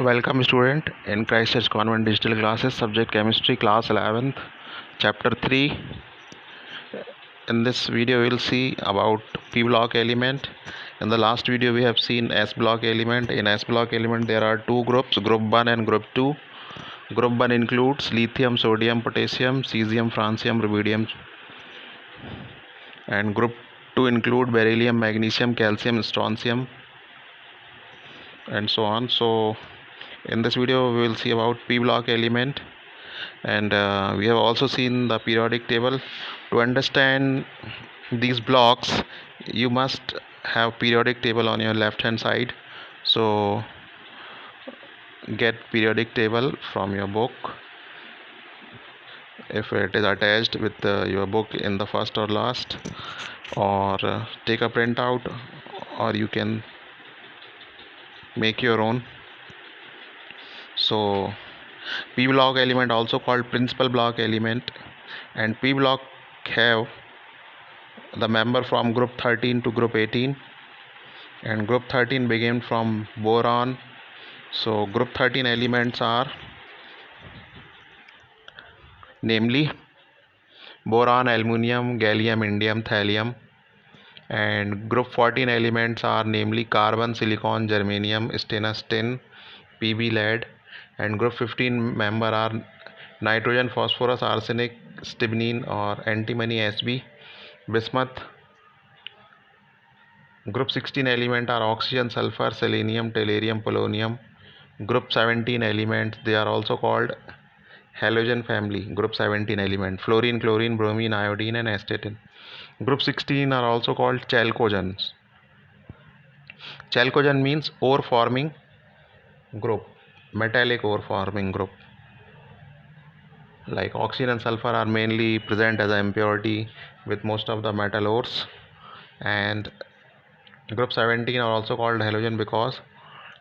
Welcome student in Christchurch Convent Digital Classes, subject chemistry, class 11th, chapter 3. In this video we'll see about p block element. In the last video we have seen s block element. In s block element there are two groups, group 1 and group 2. Group 1 includes lithium, sodium, potassium, cesium, francium, rubidium, and group 2 include beryllium, magnesium, calcium, strontium, and so on. So in this video we will see about p block element, and we have also seen the periodic table. To understand these blocks you must have periodic table on your left hand side, so get periodic table from your book if it is attached with your book in the first or last, or take a printout, or you can make your own. So p block element also called principal block element, and p block have the member from group 13 to group 18, and group 13 begin from boron. So group 13 elements are namely boron, aluminium, gallium, indium, thallium, and group 14 elements are namely carbon, silicon, germanium, stainless tin, pb, lead, and group 15 member are nitrogen, phosphorus, arsenic, stibnine or antimony, Sb, bismuth. Group 16 element are oxygen, sulfur, selenium, tellurium, polonium. Group 17 elements, they are also called halogen family. Group 17 element, fluorine, chlorine, bromine, iodine and astatine. Group 16 are also called chalcogens. Chalcogen means ore forming group, metallic ore forming group. Like oxygen and sulfur are mainly present as an impurity with most of the metal ores, and group 17 are also called halogen because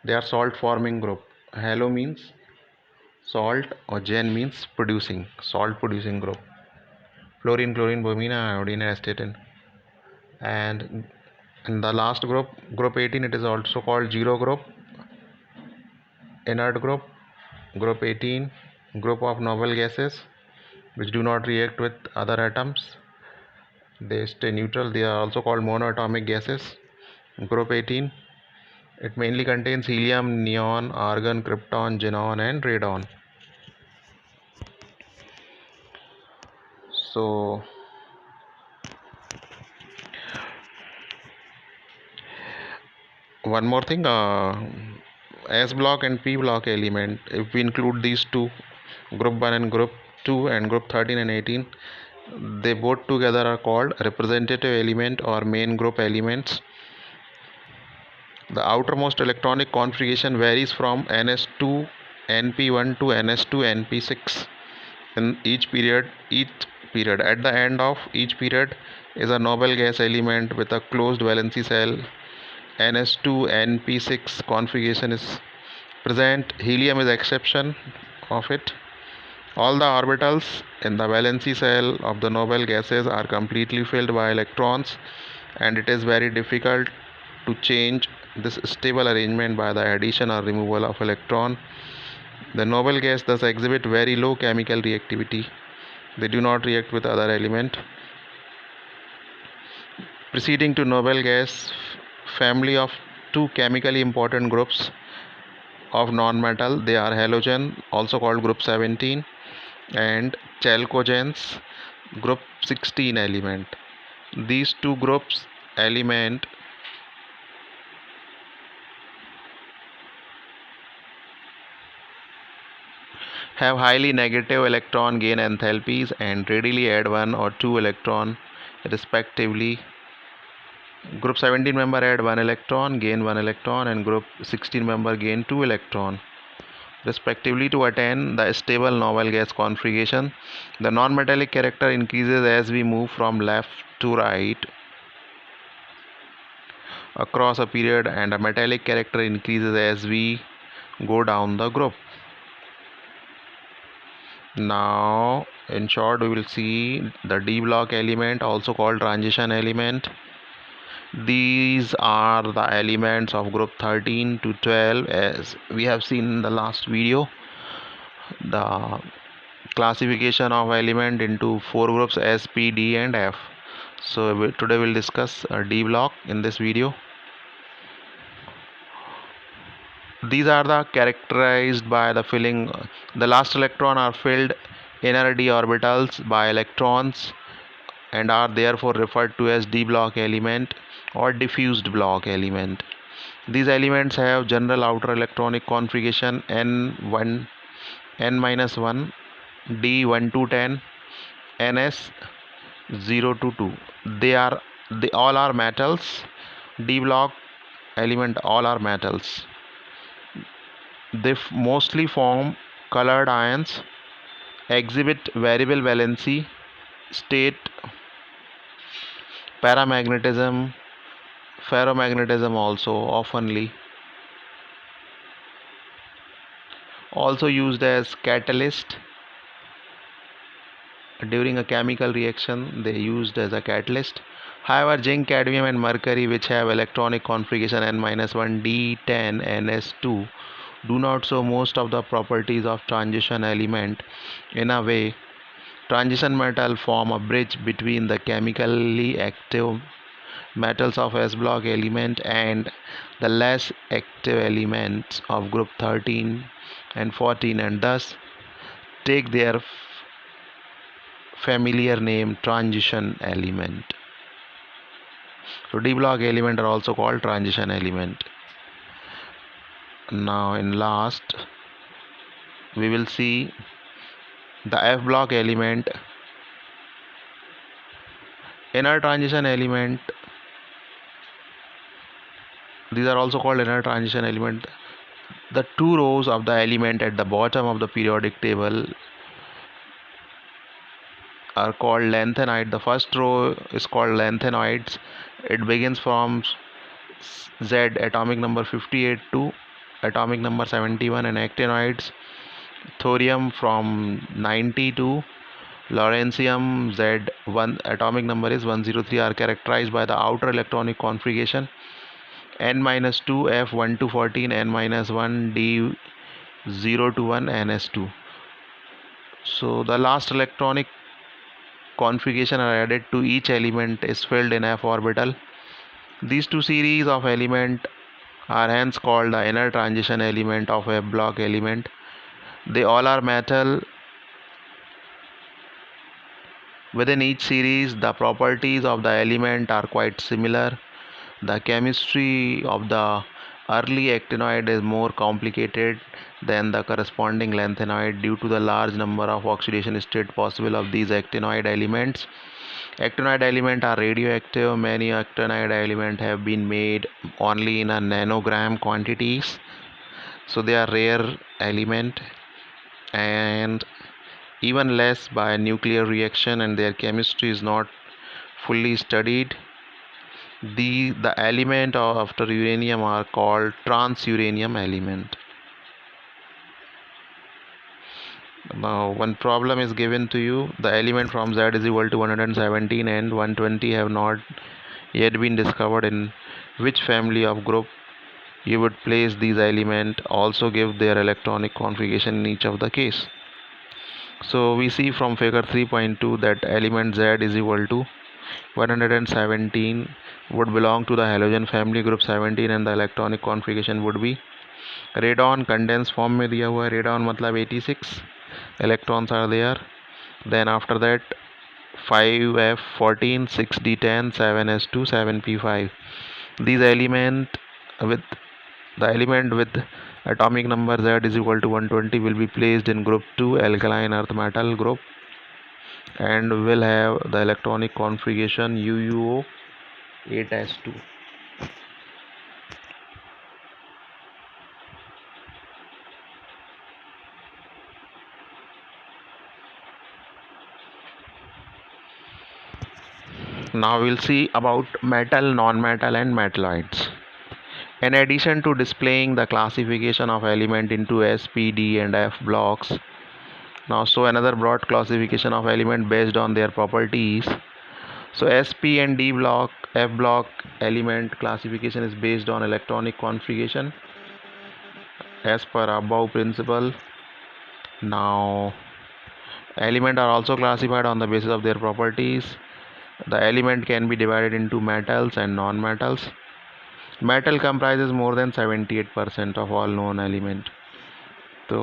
they are salt forming group. Halo means salt or gen means producing, salt producing group. Fluorine, chlorine, bromine, iodine and astatine. And in the last group, group 18, it is also called zero group, inert group. Group 18, group of noble gases which do not react with other atoms, they stay neutral, they are also called monoatomic gases. Group 18, it mainly contains helium, neon, argon, krypton, xenon and radon. So one more thing, s block and p block element, if we include these two, group 1 and group 2 and group 13 and 18, they both together are called representative element or main group elements. The outermost electronic configuration varies from ns2 np1 to ns2 np6 in each period. At the end of each period is a noble gas element with a closed valency cell. ns2 np6 configuration is present. Helium is exception of it. All the orbitals in the valency cell of the noble gases are completely filled by electrons, and it is very difficult to change this stable arrangement by the addition or removal of electron. The noble gas thus exhibit very low chemical reactivity. They do not react with other element. Proceeding to noble gas family of two chemically important groups of non-metal, they are halogen, also called group 17, and chalcogens, group 16 element. These two groups element have highly negative electron gain enthalpies and readily add one or two electron respectively. Group 17 member add 1 electron, gain 1 electron, and group 16 member gain 2 electron respectively. To attain the stable noble gas configuration, the non-metallic character increases as we move from left to right across a period, and a metallic character increases as we go down the group. Now in short we will see the d block element, also called transition element. These are the elements of group 13 to 12 as we have seen in the last video. The classification of element into four groups S, P, D and F. So today we'll discuss D block in this video. These are the characterized by the filling. The last electron are filled inner d orbitals by electrons and are therefore referred to as d block element or diffused block element. These elements have general outer electronic configuration n1 n-1 d1 to 10 ns 0 to 2. They all are metals. D block element all are metals. They mostly form colored ions, exhibit variable valency, state, paramagnetism, ferromagnetism also oftenly. Also used as catalyst. During a chemical reaction, they used as a catalyst. However, zinc, cadmium and mercury, which have electronic configuration n-1 d10 ns2, do not show most of the properties of transition element. In a way, transition metal form a bridge between the chemically active metals of S block element and the less active elements of group 13 and 14, and thus take their familiar name transition element. So D block element are also called transition element. Now in last we will see the F block element. Inner transition element, these are also called inner transition element. The two rows of the element at the bottom of the periodic table are called lanthanoid. The first row is called lanthanoids. It begins from Z atomic number 58 to atomic number 71, and actinoids thorium from 90 to lawrencium Z1 atomic number is 103 are characterized by the outer electronic configuration n-2 F1 to 14 n-1 D0 to 1 ns2. So the last electronic configuration are added to each element is filled in f orbital. These two series of element are hence called the inner transition element of F block element. They all are metal. Within each series, the properties of the element are quite similar. The chemistry of the early actinoid is more complicated than the corresponding lanthanoid due to the large number of oxidation states possible of these actinoid elements. Actinoid elements are radioactive. Many actinoid elements have been made only in a nanogram quantities, so they are rare element, and even less by nuclear reaction, and their chemistry is not fully studied. The element after uranium are called transuranium element. Now one problem is given to you. The element from Z is equal to 117 and 120 have not yet been discovered. In which family of group you would place these elements? Also give their electronic configuration in each of the case. So we see from figure 3.2 that element Z is equal to 117 would belong to the halogen family group 17, and the electronic configuration would be radon. Condense form में दिया हुआ है radon मतलब 86 electrons are there. Then after that 5f14 6d10 7s2 7p5. These element with atomic number Z is equal to 120 will be placed in group 2 alkaline earth metal group and will have the electronic configuration UuO 8s2. Now we'll see about metal, non-metal and metalloids. In addition to displaying the classification of element into S, P, D and F blocks, now show another broad classification of element based on their properties. So SP and D block, F block element classification is based on electronic configuration as per above principle. Now elements are also classified on the basis of their properties. The element can be divided into metals and non-metals. Metal comprises more than 78% of all known element. तो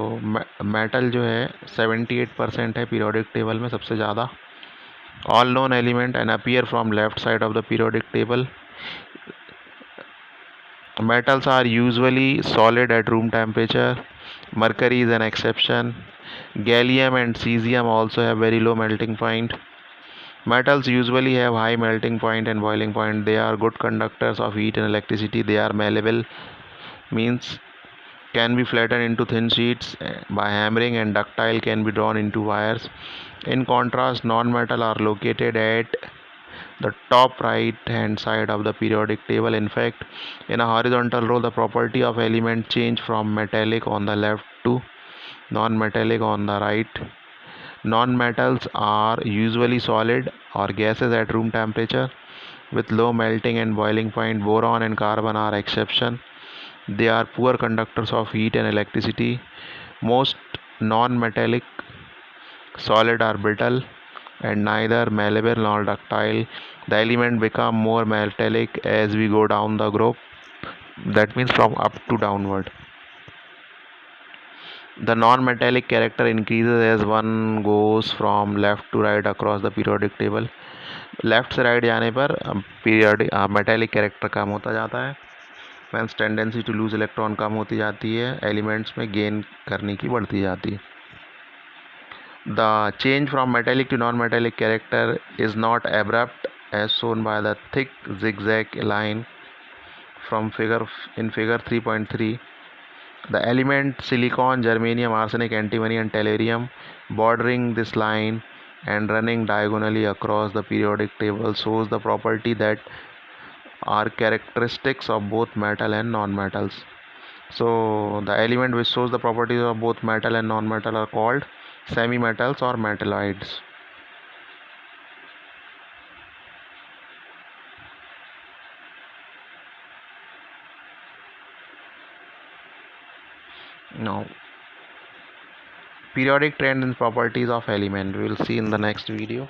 metal जो है 78% है periodic table में सबसे ज़्यादा. All known element and appear from left side of the periodic table. Metals are usually solid at room temperature. Mercury is an exception. Gallium and cesium also have very low melting point. Metals usually have high melting point and boiling point. They are good conductors of heat and electricity. They are malleable, means can be flattened into thin sheets by hammering, and ductile, can be drawn into wires. In contrast, non-metal are located at the top right hand side of the periodic table. In fact, in a horizontal row, the property of element change from metallic on the left to non-metallic on the right. Non-metals are usually solid or gases at room temperature with low melting and boiling point. Boron and carbon are exception. They are poor conductors of heat and electricity. Most non-metallic solid are brittle and neither malleable nor ductile. The element become more metallic as we go down the group. That means from up to downward. The non-metallic character increases as one goes from left to right across the periodic table. Left से right जाने पर periodic metallic character कम होता जाता है. Means tendency to lose electron कम होती जाती है, एलिमेंट्स में गेन करने की बढ़ती जाती है. The change from metallic to non-metallic character is not abrupt as shown by the thick zigzag line from figure 3.3. The element silicon, germanium, arsenic, antimony and tellurium bordering this line and running diagonally across the periodic table shows the property that are characteristics of both metal and non-metals. So the element which shows the properties of both metal and non-metal are called semi-metals or metalloids. Now, periodic trend and properties of element we will see in the next video.